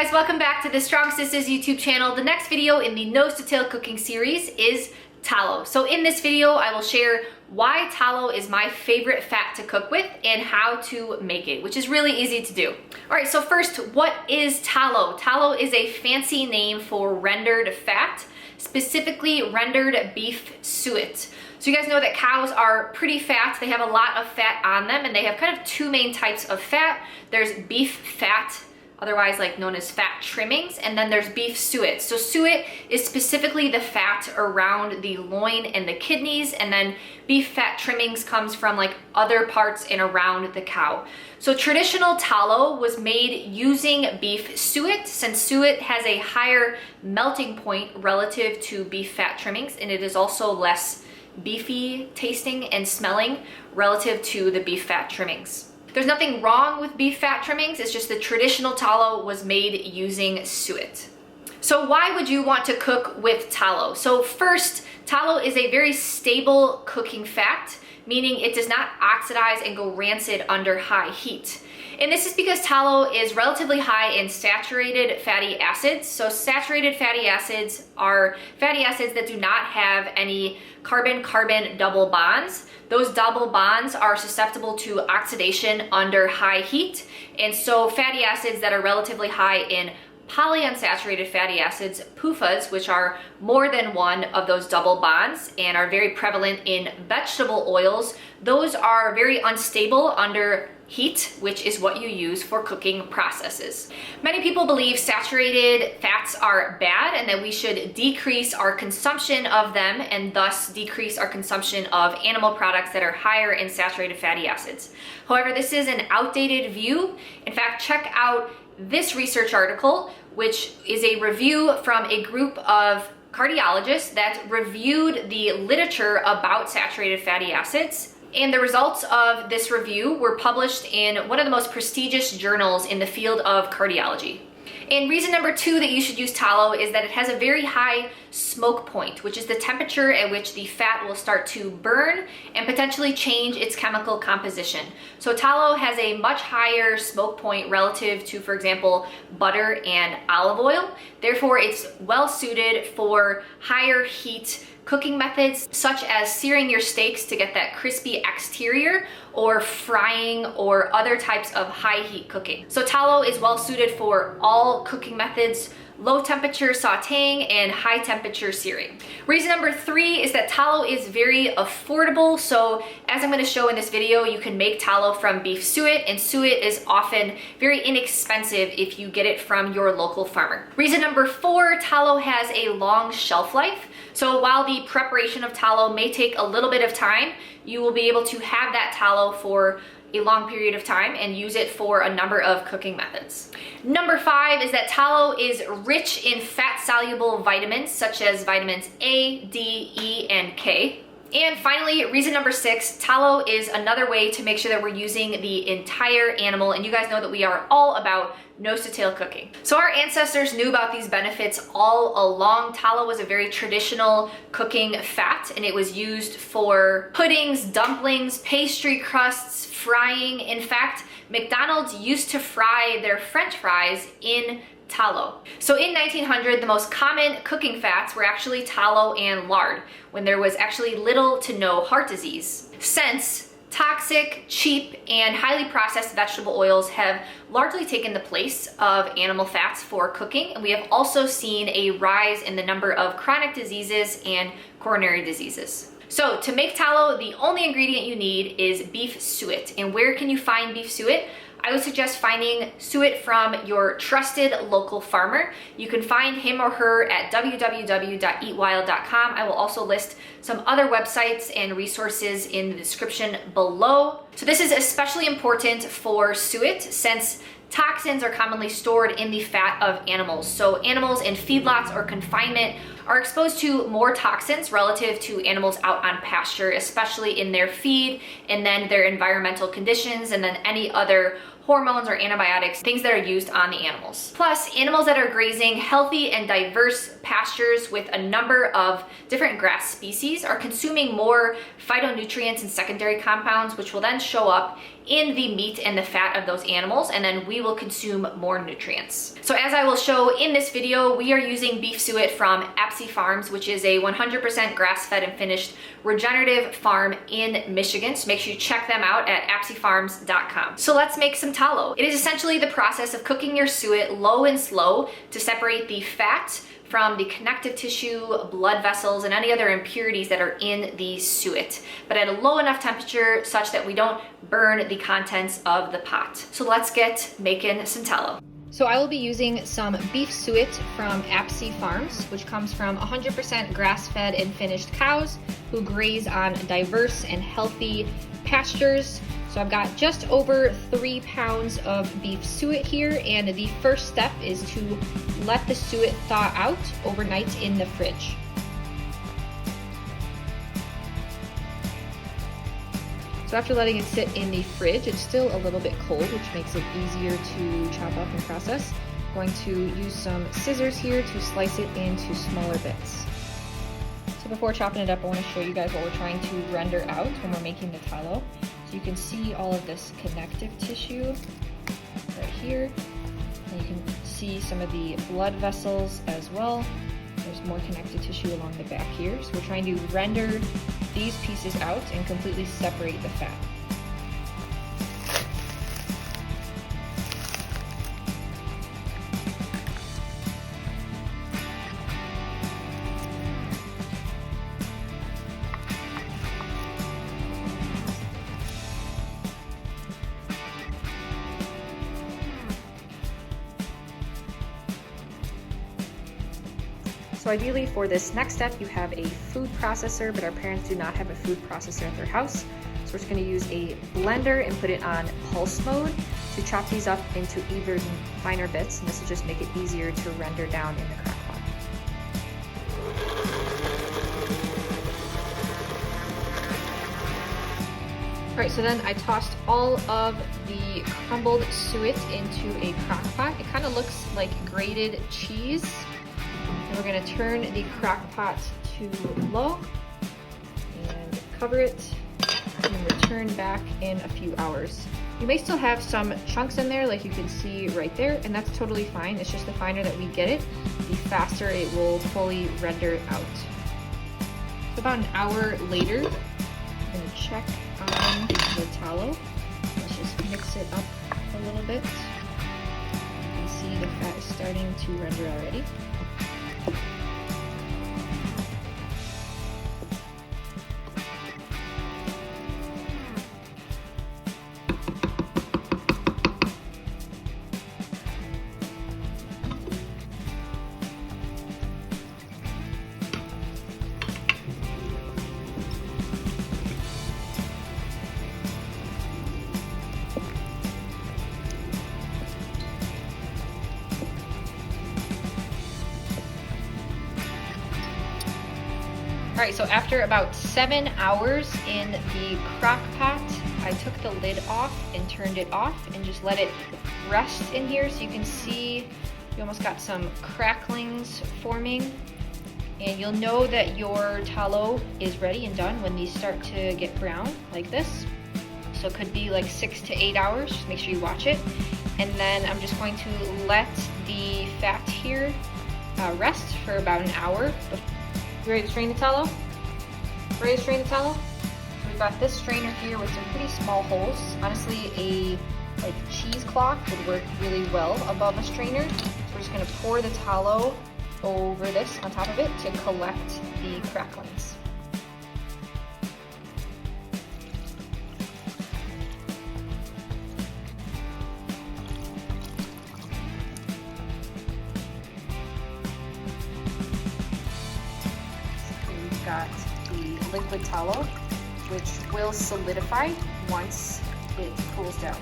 guys, welcome back to the Strong.Sistas YouTube channel. The next video in the nose to tail cooking series is tallow. So in this video, I will share why tallow is my favorite fat to cook with and how to make it, which is really easy to do. All right, so first, what is tallow? Tallow is a fancy name for rendered fat, specifically rendered beef suet. So you guys know that cows are pretty fat. They have a lot of fat on them, and they have kind of two main types of fat. There's beef fat, otherwise known as fat trimmings, and then there's beef suet. So suet is specifically the fat around the loin and the kidneys, and then beef fat trimmings comes from other parts and around the cow. So traditional tallow was made using beef suet, since suet has a higher melting point relative to beef fat trimmings, and it is also less beefy tasting and smelling relative to the beef fat trimmings. There's nothing wrong with beef fat trimmings, it's just the traditional tallow was made using suet. So why would you want to cook with tallow? So first, tallow is a very stable cooking fat, meaning it does not oxidize and go rancid under high heat. And this is because tallow is relatively high in saturated fatty acids. So saturated fatty acids are fatty acids that do not have any carbon-carbon double bonds. Those double bonds are susceptible to oxidation under high heat. And so fatty acids that are relatively high in polyunsaturated fatty acids, PUFAs, which are more than one of those double bonds and are very prevalent in vegetable oils, those are very unstable under heat, which is what you use for cooking processes. Many people believe saturated fats are bad and that we should decrease our consumption of them and thus decrease our consumption of animal products that are higher in saturated fatty acids. However, this is an outdated view. In fact, check out this research article, which is a review from a group of cardiologists that reviewed the literature about saturated fatty acids. And the results of this review were published in one of the most prestigious journals in the field of cardiology. And reason number two that you should use tallow is that it has a very high smoke point, which is the temperature at which the fat will start to burn and potentially change its chemical composition. So tallow has a much higher smoke point relative to, for example, butter and olive oil. Therefore, it's well suited for higher heat cooking methods such as searing your steaks to get that crispy exterior, or frying, or other types of high heat cooking. So tallow is well suited for all cooking methods: low temperature sauteing and high temperature searing. Reason number three is that tallow is very affordable. So as I'm going to show in this video, you can make tallow from beef suet, and suet is often very inexpensive if you get it from your local farmer. Reason number four, tallow has a long shelf life. So while the preparation of tallow may take a little bit of time, you will be able to have that tallow for a long period of time and use it for a number of cooking methods. Number five is that tallow is rich in fat-soluble vitamins such as vitamins A, D, E, and K. And finally, reason number six, tallow is another way to make sure that we're using the entire animal, and you guys know that we are all about nose to tail cooking. So our ancestors knew about these benefits all along. Tallow was a very traditional cooking fat, and it was used for puddings, dumplings, pastry crusts, frying. In fact, McDonald's used to fry their French fries in tallow. So in 1900, the most common cooking fats were actually tallow and lard, when there was actually little to no heart disease. Since toxic, cheap, and highly processed vegetable oils have largely taken the place of animal fats for cooking, and we have also seen a rise in the number of chronic diseases and coronary diseases. So to make tallow, the only ingredient you need is beef suet. And where can you find beef suet? I would suggest finding suet from your trusted local farmer. You can find him or her at www.eatwild.com. I will also list some other websites and resources in the description below. So this is especially important for suet since toxins are commonly stored in the fat of animals. So animals in feedlots or confinement are exposed to more toxins relative to animals out on pasture, especially in their feed and then their environmental conditions and then any other hormones or antibiotics, things that are used on the animals. Plus, animals that are grazing healthy and diverse pastures with a number of different grass species are consuming more phytonutrients and secondary compounds, which will then show up in the meat and the fat of those animals, and then we will consume more nutrients. So as I will show in this video, we are using beef suet from Apsey Farms, which is a 100% grass-fed and finished regenerative farm in Michigan. So make sure you check them out at apseyfarms.com. So let's make some tallow. It is essentially the process of cooking your suet low and slow to separate the fat from the connective tissue, blood vessels, and any other impurities that are in the suet, but at a low enough temperature such that we don't burn the contents of the pot. So let's get making some tallow. So I will be using some beef suet from Apsey Farms, which comes from 100% grass-fed and finished cows who graze on diverse and healthy pastures. So I've got just over 3 pounds of beef suet here, and the first step is to let the suet thaw out overnight in the fridge. So after letting it sit in the fridge, it's still a little bit cold, which makes it easier to chop up and process. I'm going to use some scissors here to slice it into smaller bits. So before chopping it up, I want to show you guys what we're trying to render out when we're making the tallow. So you can see all of this connective tissue right here, and you can see some of the blood vessels as well. There's more connective tissue along the back here. So we're trying to render these pieces out and completely separate the fat. So ideally for this next step, you have a food processor, but our parents do not have a food processor at their house. So we're just gonna use a blender and put it on pulse mode to chop these up into even finer bits. And this will just make it easier to render down in the crock pot. All right, so then I tossed all of the crumbled suet into a crock pot. It kind of looks like grated cheese. And we're going to turn the crock pot to low and cover it and return back in a few hours. You may still have some chunks in there like you can see right there, and that's totally fine. It's just the finer that we get it, the faster it will fully render out. So about an hour later, I'm going to check on the tallow. Let's just mix it up a little bit. You can see the fat is starting to render already. All right, so after about 7 hours in the crock pot, I took the lid off and turned it off and just let it rest in here. So you can see you almost got some cracklings forming, and you'll know that your tallow is ready and done when these start to get brown like this. So it could be like 6 to 8 hours, just make sure you watch it. And then I'm just going to let the fat here rest for about an hour. You ready to strain the tallow? Ready to strain the tallow? So we've got this strainer here with some pretty small holes. Honestly, a cheesecloth would work really well above a strainer. So we're just gonna pour the tallow over this on top of it to collect the cracklings. Got the liquid tallow, which will solidify once it cools down.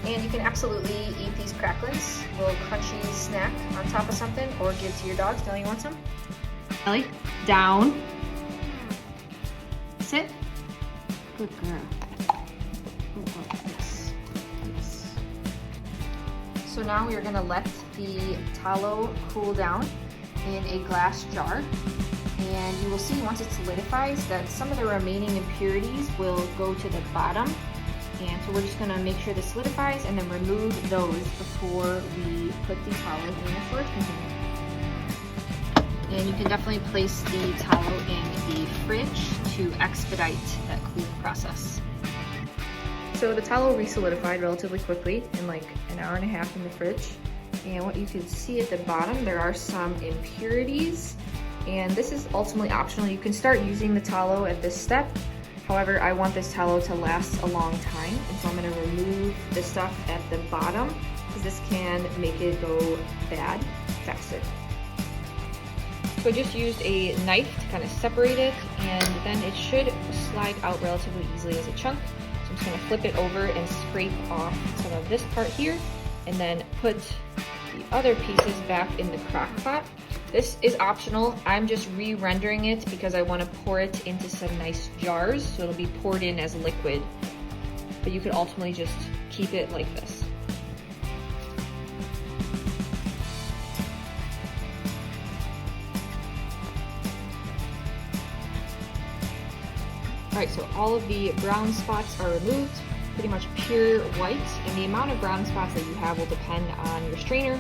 And you can absolutely eat these cracklings, a little crunchy snack on top of something, or give to your dogs. Nelly, you want some? Nelly, down. Sit. Good girl. Yes. Yes. So now we are gonna let the tallow cool down in a glass jar. And you will see once it solidifies that some of the remaining impurities will go to the bottom. And so we're just gonna make sure this solidifies and then remove those before we put the tallow in a storage container. And you can definitely place the tallow in the fridge to expedite that cooling process. So the tallow re-solidified relatively quickly in like an hour and a half in the fridge. And what you can see at the bottom, there are some impurities. And this is ultimately optional. You can start using the tallow at this step. However, I want this tallow to last a long time. And so I'm gonna remove the stuff at the bottom because this can make it go bad faster. So I just used a knife to kind of separate it, and then it should slide out relatively easily as a chunk. So I'm just gonna flip it over and scrape off some of this part here, and then put the other pieces back in the crock pot. This is optional. I'm just re-rendering it because I want to pour it into some nice jars, so it'll be poured in as liquid. But you could ultimately just keep it like this. Alright, so all of the brown spots are removed, pretty much pure white, and the amount of brown spots that you have will depend on your strainer,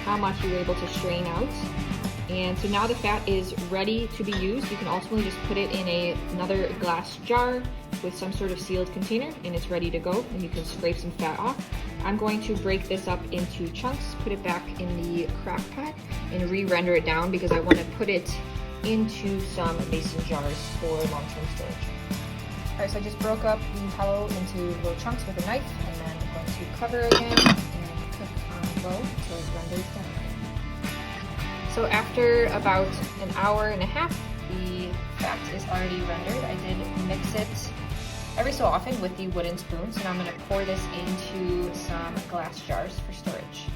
how much you're able to strain out. And so now the fat is ready to be used. You can ultimately just put it in another glass jar with some sort of sealed container, and it's ready to go, and you can scrape some fat off. I'm going to break this up into chunks, put it back in the crock pot, and re-render it down because I want to put it into some mason jars for long-term storage. Alright, so I just broke up the tallow into little chunks with a knife, and then I'm going to cover again and cook on low until it renders down. So after about an hour and a half, the fat is already rendered. I did mix it every so often with the wooden spoon, so now I'm going to pour this into some glass jars for storage.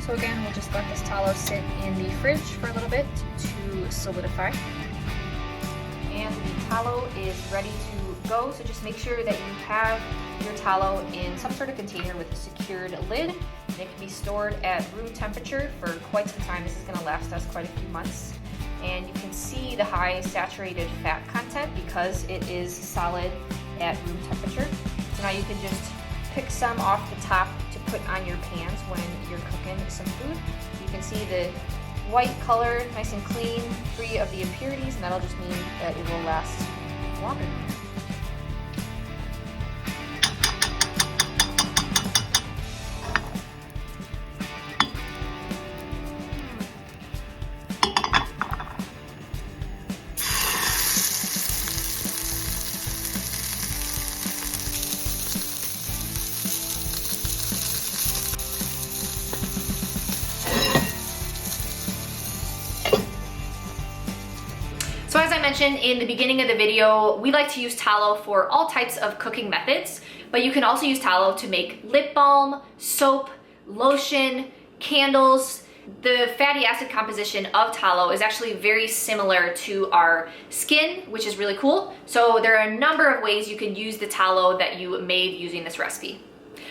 So again, we'll just let this tallow sit in the fridge for a little bit to solidify. And the tallow is ready to go, so just make sure that you have your tallow in some sort of container with a secured lid. And it can be stored at room temperature for quite some time. This is going to last us quite a few months. And you can see the high saturated fat content because it is solid at room temperature. So now you can just pick some off the top to put on your pans when you're cooking some food. You can see the white color, nice and clean, free of the impurities, and that'll just mean that it will last longer. So as I mentioned in the beginning of the video, we like to use tallow for all types of cooking methods, but you can also use tallow to make lip balm, soap, lotion, candles. The fatty acid composition of tallow is actually very similar to our skin, which is really cool. So there are a number of ways you can use the tallow that you made using this recipe.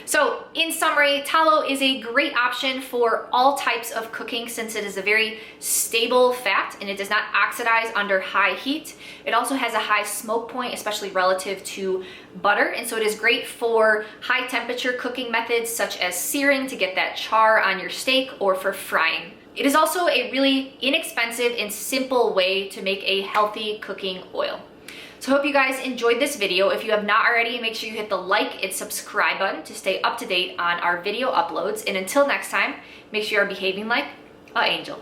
So in summary, tallow is a great option for all types of cooking since it is a very stable fat and it does not oxidize under high heat. It also has a high smoke point, especially relative to butter. And so it is great for high temperature cooking methods such as searing to get that char on your steak or for frying. It is also a really inexpensive and simple way to make a healthy cooking oil. So I hope you guys enjoyed this video. If you have not already, make sure you hit the like and subscribe button to stay up to date on our video uploads. And until next time, make sure you're behaving like an angel.